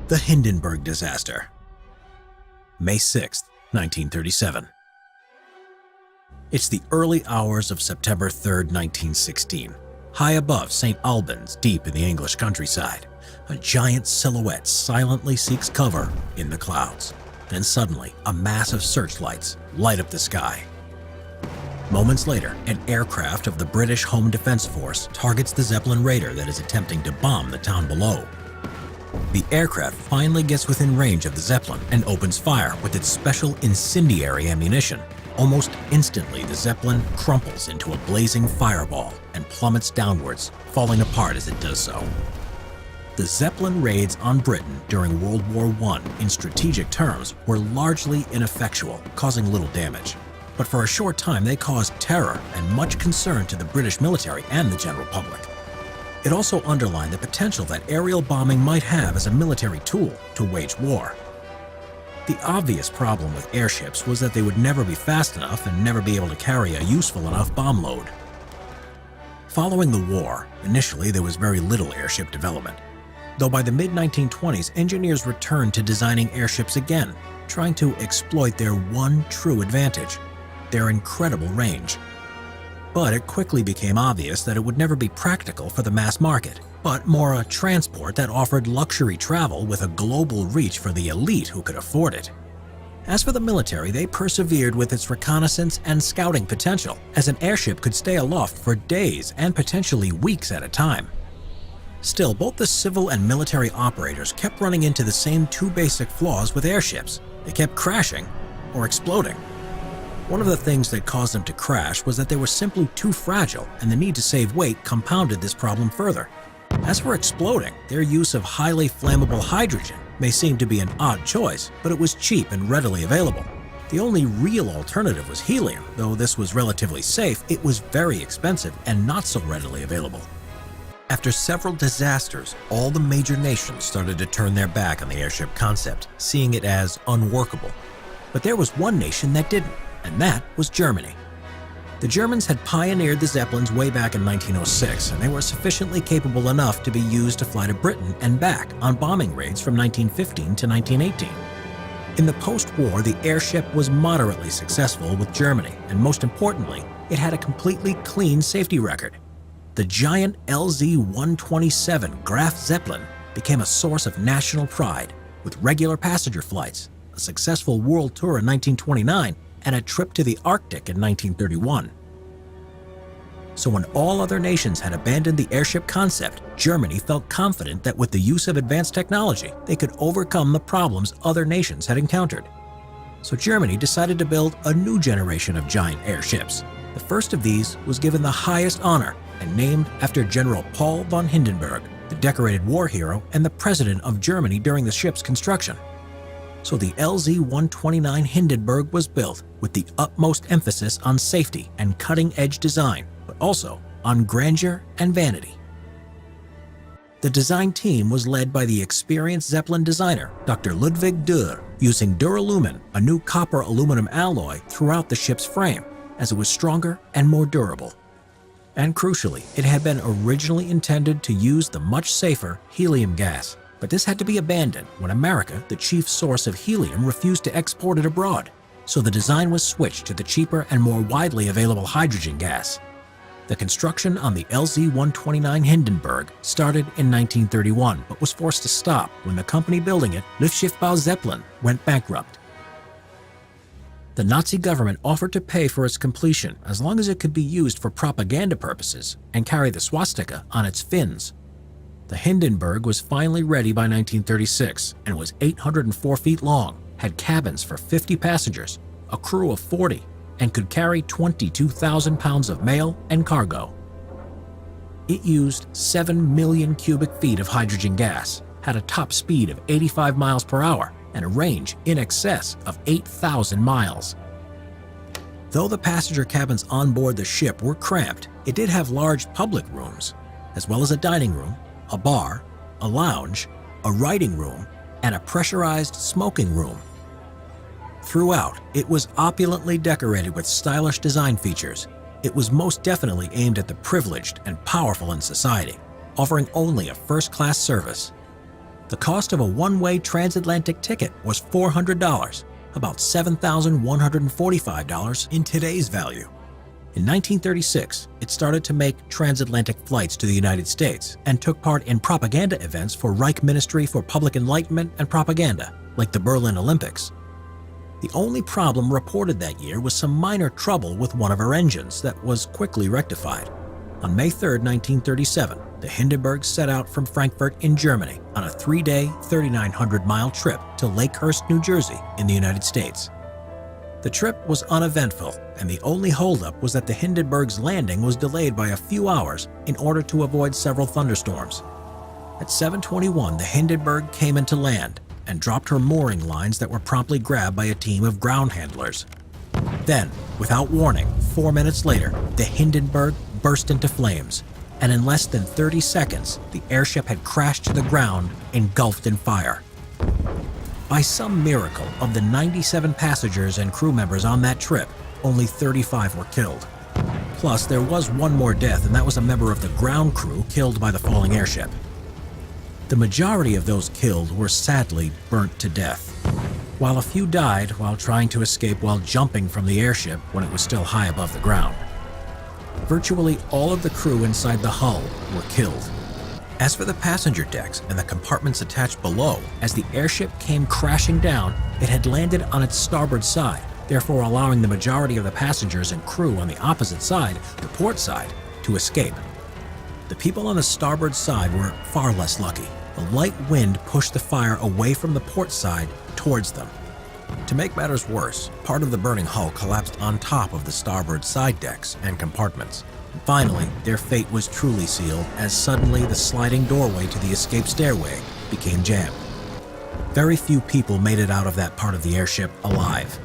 The Hindenburg Disaster. May 6, 1937. It's the early hours of September 3, 1916. High above St. Albans, deep in the English countryside, a giant silhouette silently seeks cover in the clouds. Then suddenly, a mass of searchlights light up the sky. Moments later, an aircraft of the British Home Defense Force targets the Zeppelin raider that is attempting to bomb the town below. The aircraft finally gets within range of the Zeppelin and opens fire with its special incendiary ammunition. Almost instantly, the Zeppelin crumples into a blazing fireball and plummets downwards, falling apart as it does so. The Zeppelin raids on Britain during World War I, in strategic terms, were largely ineffectual, causing little damage. But for a short time, they caused terror and much concern to the British military and the general public. It also underlined the potential that aerial bombing might have as a military tool to wage war. The obvious problem with airships was that they would never be fast enough and never be able to carry a useful enough bomb load. Following the war, initially there was very little airship development, though by the mid-1920s engineers returned to designing airships again, trying to exploit their one true advantage: their incredible range. But it quickly became obvious that it would never be practical for the mass market, but more a transport that offered luxury travel with a global reach for the elite who could afford it. As for the military, they persevered with its reconnaissance and scouting potential, as an airship could stay aloft for days and potentially weeks at a time. Still, both the civil and military operators kept running into the same two basic flaws with airships. They kept crashing or exploding. One of the things that caused them to crash was that they were simply too fragile, and the need to save weight compounded this problem further. As for exploding, their use of highly flammable hydrogen may seem to be an odd choice, but it was cheap and readily available. The only real alternative was helium. Though this was relatively safe, it was very expensive and not so readily available. After several disasters, all the major nations started to turn their back on the airship concept, seeing it as unworkable. But there was one nation that didn't, and that was Germany. The Germans had pioneered the Zeppelins way back in 1906, and they were sufficiently capable enough to be used to fly to Britain and back on bombing raids from 1915 to 1918. In the post-war, the airship was moderately successful with Germany, and most importantly, it had a completely clean safety record. The giant LZ-127 Graf Zeppelin became a source of national pride, with regular passenger flights, a successful world tour in 1929, and a trip to the Arctic in 1931. So when all other nations had abandoned the airship concept, Germany felt confident that with the use of advanced technology, they could overcome the problems other nations had encountered. So Germany decided to build a new generation of giant airships. The first of these was given the highest honor and named after General Paul von Hindenburg, the decorated war hero and the president of Germany during the ship's construction. So the LZ-129 Hindenburg was built with the utmost emphasis on safety and cutting-edge design, but also on grandeur and vanity. The design team was led by the experienced Zeppelin designer, Dr. Ludwig Dürr, using Duralumin, a new copper-aluminum alloy, throughout the ship's frame, as it was stronger and more durable. And crucially, it had been originally intended to use the much safer helium gas. But this had to be abandoned when America, the chief source of helium, refused to export it abroad. So the design was switched to the cheaper and more widely available hydrogen gas. The construction on the LZ-129 Hindenburg started in 1931, but was forced to stop when the company building it, Luftschiffbau Zeppelin, went bankrupt. The Nazi government offered to pay for its completion as long as it could be used for propaganda purposes and carry the swastika on its fins. The Hindenburg was finally ready by 1936 and was 804 feet long, had cabins for 50 passengers, a crew of 40, and could carry 22,000 pounds of mail and cargo. It used 7 million cubic feet of hydrogen gas, had a top speed of 85 miles per hour, and a range in excess of 8,000 miles. Though the passenger cabins on board the ship were cramped, it did have large public rooms, as well as a dining room, a bar, a lounge, a writing room, and a pressurized smoking room. Throughout, it was opulently decorated with stylish design features. It was most definitely aimed at the privileged and powerful in society, offering only a first-class service. The cost of a one-way transatlantic ticket was $400, about $7,145 in today's value. In 1936, it started to make transatlantic flights to the United States and took part in propaganda events for Reich Ministry for Public Enlightenment and Propaganda, like the Berlin Olympics. The only problem reported that year was some minor trouble with one of her engines that was quickly rectified. On May 3, 1937, the Hindenburg set out from Frankfurt in Germany on a 3-day, 3,900-mile trip to Lakehurst, New Jersey in the United States. The trip was uneventful, and the only holdup was that the Hindenburg's landing was delayed by a few hours in order to avoid several thunderstorms. At 7:21, the Hindenburg came into land and dropped her mooring lines that were promptly grabbed by a team of ground handlers. Then, without warning, 4 minutes later, the Hindenburg burst into flames, and in less than 30 seconds, the airship had crashed to the ground, engulfed in fire. By some miracle, of the 97 passengers and crew members on that trip, only 35 were killed. Plus, there was one more death, and that was a member of the ground crew killed by the falling airship. The majority of those killed were sadly burnt to death, while a few died while trying to escape while jumping from the airship when it was still high above the ground. Virtually all of the crew inside the hull were killed. As for the passenger decks and the compartments attached below, as the airship came crashing down, it had landed on its starboard side, therefore allowing the majority of the passengers and crew on the opposite side, the port side, to escape. The people on the starboard side were far less lucky. A light wind pushed the fire away from the port side towards them. To make matters worse, part of the burning hull collapsed on top of the starboard side decks and compartments. Finally, their fate was truly sealed as suddenly the sliding doorway to the escape stairway became jammed. Very few people made it out of that part of the airship alive.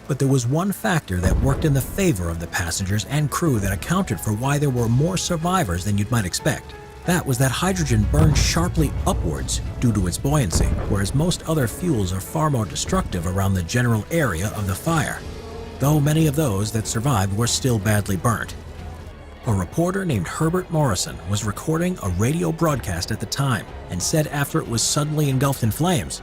But there was one factor that worked in the favor of the passengers and crew that accounted for why there were more survivors than you might expect. That was that hydrogen burned sharply upwards due to its buoyancy, whereas most other fuels are far more destructive around the general area of the fire, though many of those that survived were still badly burnt. A reporter named Herbert Morrison was recording a radio broadcast at the time and said after it was suddenly engulfed in flames,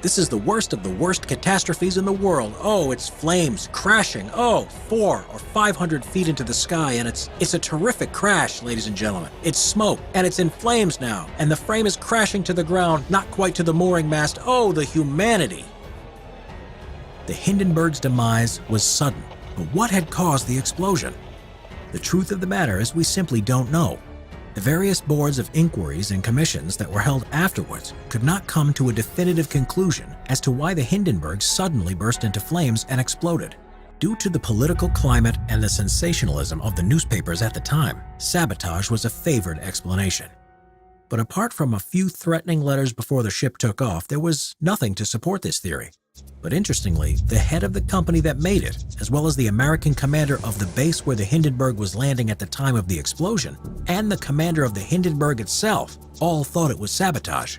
"This is the worst of the worst catastrophes in the world. Oh, it's flames crashing. Oh, 400 or 500 feet into the sky, and it's a terrific crash, ladies and gentlemen. It's smoke, and it's in flames now, and the frame is crashing to the ground, not quite to the mooring mast. Oh, the humanity!" The Hindenburg's demise was sudden, but what had caused the explosion? The truth of the matter is we simply don't know. The various boards of inquiries and commissions that were held afterwards could not come to a definitive conclusion as to why the Hindenburg suddenly burst into flames and exploded. Due to the political climate and the sensationalism of the newspapers at the time, sabotage was a favored explanation. But apart from a few threatening letters before the ship took off, there was nothing to support this theory. But interestingly, the head of the company that made it, as well as the American commander of the base where the Hindenburg was landing at the time of the explosion, and the commander of the Hindenburg itself, all thought it was sabotage.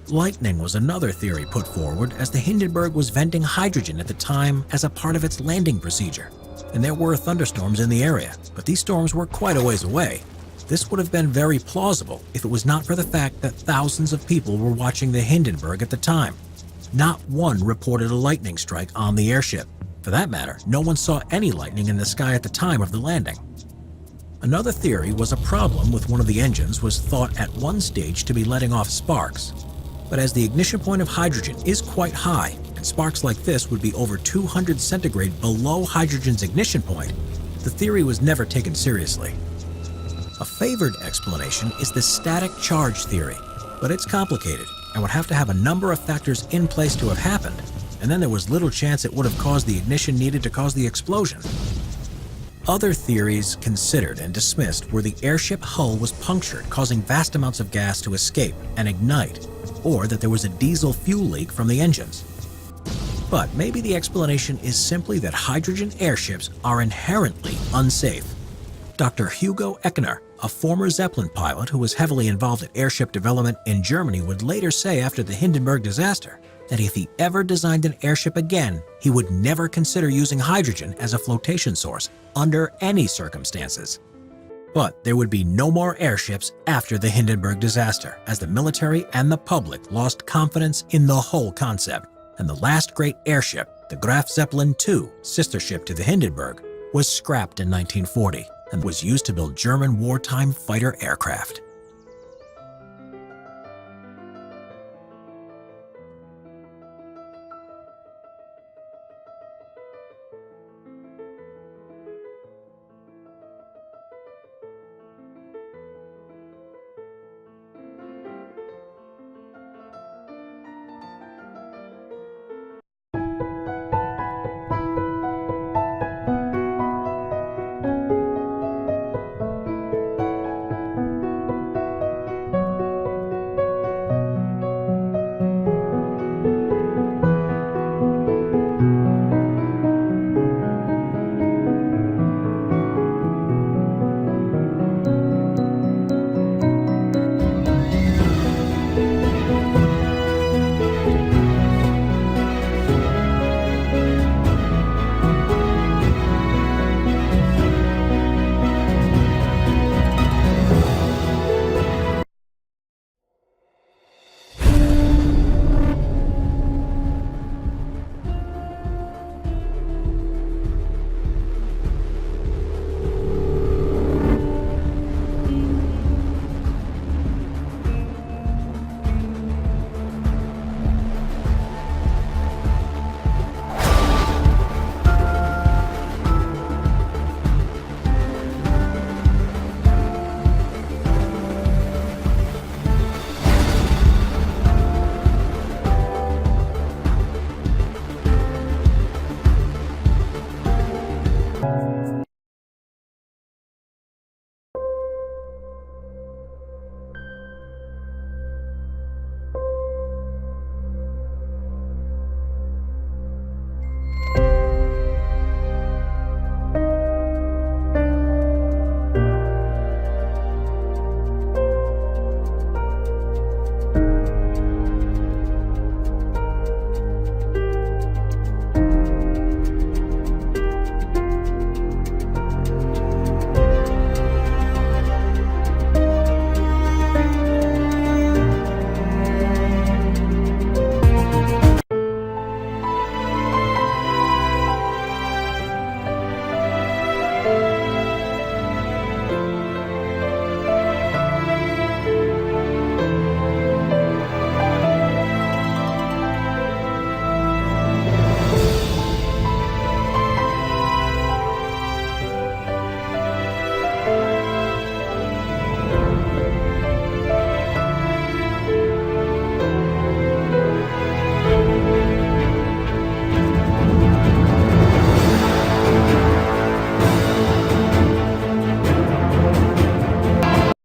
Lightning was another theory put forward, as the Hindenburg was venting hydrogen at the time as a part of its landing procedure. And there were thunderstorms in the area, but these storms were quite a ways away. This would have been very plausible if it was not for the fact that thousands of people were watching the Hindenburg at the time. Not one reported a lightning strike on the airship. For that matter, no one saw any lightning in the sky at the time of the landing. Another theory was a problem with one of the engines was thought at one stage to be letting off sparks. But as the ignition point of hydrogen is quite high, and sparks like this would be over 200 centigrade below hydrogen's ignition point, the theory was never taken seriously. A favored explanation is the static charge theory, but it's complicated and would have to have a number of factors in place to have happened, and then there was little chance it would have caused the ignition needed to cause the explosion. Other theories considered and dismissed were the airship hull was punctured, causing vast amounts of gas to escape and ignite, or that there was a diesel fuel leak from the engines. But maybe the explanation is simply that hydrogen airships are inherently unsafe. Dr. Hugo Echner, a former Zeppelin pilot who was heavily involved in airship development in Germany, would later say after the Hindenburg disaster that if he ever designed an airship again, he would never consider using hydrogen as a flotation source under any circumstances. But there would be no more airships after the Hindenburg disaster, as the military and the public lost confidence in the whole concept, and the last great airship, the Graf Zeppelin II, sister ship to the Hindenburg, was scrapped in 1940 and was used to build German wartime fighter aircraft.